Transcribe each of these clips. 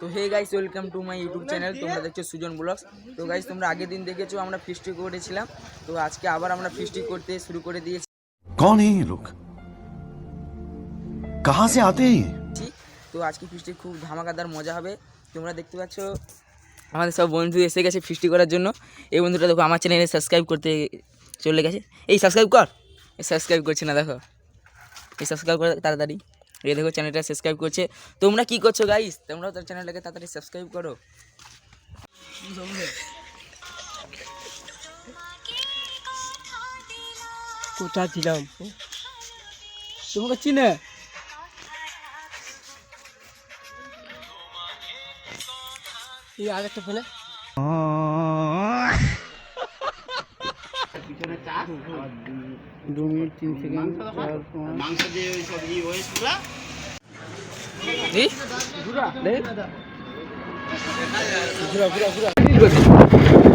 তো hey guys, welcome to my YouTube channel. তোমরা দেখছো সুজন ব্লগস। তো গাইস, তোমরা আগের দিন দেখেছো আমরা ফিস্টি করেছিলাম। তো আজকে আবার আমরা ফিস্টি করতে শুরু করে দিয়েছি। कौन है ये लोग? कहाँ से आते हैं? তো আজকে ফিস্টি খুব ধামাকাদার মজা হবে। তোমরা দেখতে পাচ্ছ আমাদের সব বন্ধু এসে গেছে ফিস্টি করার জন্য। এই বন্ধুটা দেখো আমার চ্যানেলে সাবস্ক্রাইব করতে চলে গেছে। এই সাবস্ক্রাইব কর, এই সাবস্ক্রাইব করছে না, দেখো এই সাবস্ক্রাইব করে তাড়াতাড়ি। এই দেখো চ্যানেলটা সাবস্ক্রাইব করছে। তোমরা কি করছো গাইস? তোমরাও তার চ্যানেলটাকে তাড়াতাড়ি সাবস্ক্রাইব করো। কোথা ছিলাম তোমাকে চিনে এই আরেকটা ফোনে দু মিনিট 3 সেকেন্ড মাংস দিয়ে ওই সব ই ওয়েস্টগুলা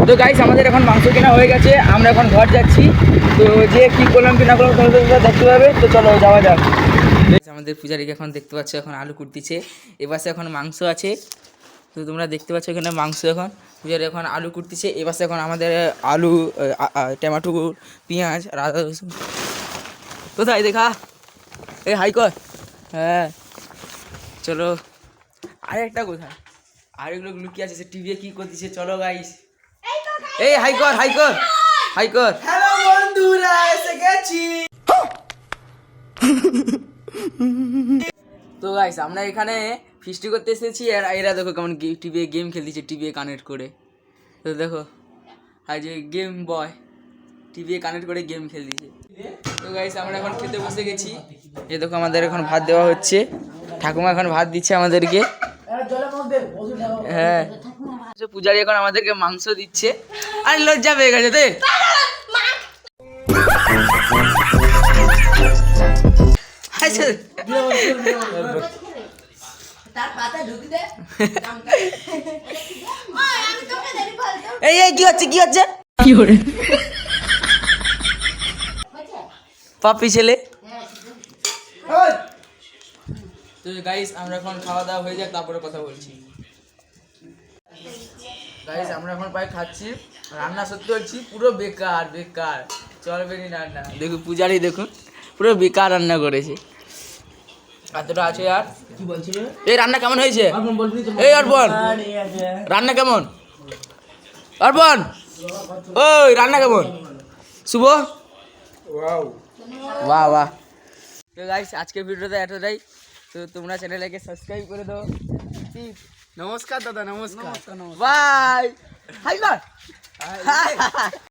তো গাইস, আমাদের এখন মাংস কেনা হয়ে গেছে, আমরা এখন ঘর যাচ্ছি। তো যে কি করলাম কি না করলাম তোমাদের দেখতে পাবে। তো চলো যাওয়া যাক। আমাদের পূজারীকে এখন দেখতে পাচ্ছ এখন আলু কুটতিছে। এবারে এখন মাংস আছে। তো তোমরা দেখতে পাচ্ছ এখানে মাংস, এখন পূজারি এখন আলু কুটতিছে। এবারে এখন আমাদের আলু, টমেটো, পেঁয়াজ, আদা রসুন কোথায় দেখা এই হাই কর। হ্যাঁ চলো, আরেকটা কোথায়, আরেকগুলো লুকিয়ে আছে, সে টিভি কি করতেছে। চলো গাইস, এই হাই কর, হাই কর, হাই কর। হ্যালো বন্ধুরা, এসে গেছি। তো গাইস, আমরা এখানে ফিস্টি করতে এসেছি। আর এরা দেখো কেমন টিভি গেম খেলতেছে, টিভি কানেক্ট করে। তো দেখো আর যে গেম বয় টিভি কানেক্ট করে গেম খেলতেছে। তো গাইস, আমরা এখন খেতে বসে গেছি। এই দেখো আমাদের এখন ভাত দেওয়া হচ্ছে, ঠাকুমা এখন ভাত দিচ্ছে আমাদেরকে। হ্যাঁ, পূজারি এখন আমাদেরকে মাংস দিচ্ছে। আর লজ্জা পেয়ে গেছে তে। এই কি হচ্ছে, কি হচ্ছে, কি করে পাপি ছেলে। তো গাইস, আমরা এখন খাওয়া দাওয়া হয়ে যাক, তারপরে কথা বলছি। গাইস, আমরা এখন প্রায় খাচ্ছি। রান্না সত্যি হচ্ছি পুরো বেকার বেকার, চলবে নি রান্না। দেখুন পূজারি, দেখুন পুরো বেকার রান্না করেছে। এতটা আছে আর কি বলছিল। এই রান্না কেমন হয়েছে? এই অর্পণ, রান্না কেমন? অর্পণ, ওই রান্না কেমন? শুভ, বাহ বাহ। তো গাইস, আজকের ভিডিওটা এতটাই। তো তোমরা চ্যানেলটাকে সাবস্ক্রাইব করে দাও। নমস্কার দাদা, নমস্কার। বাই, হাই কর।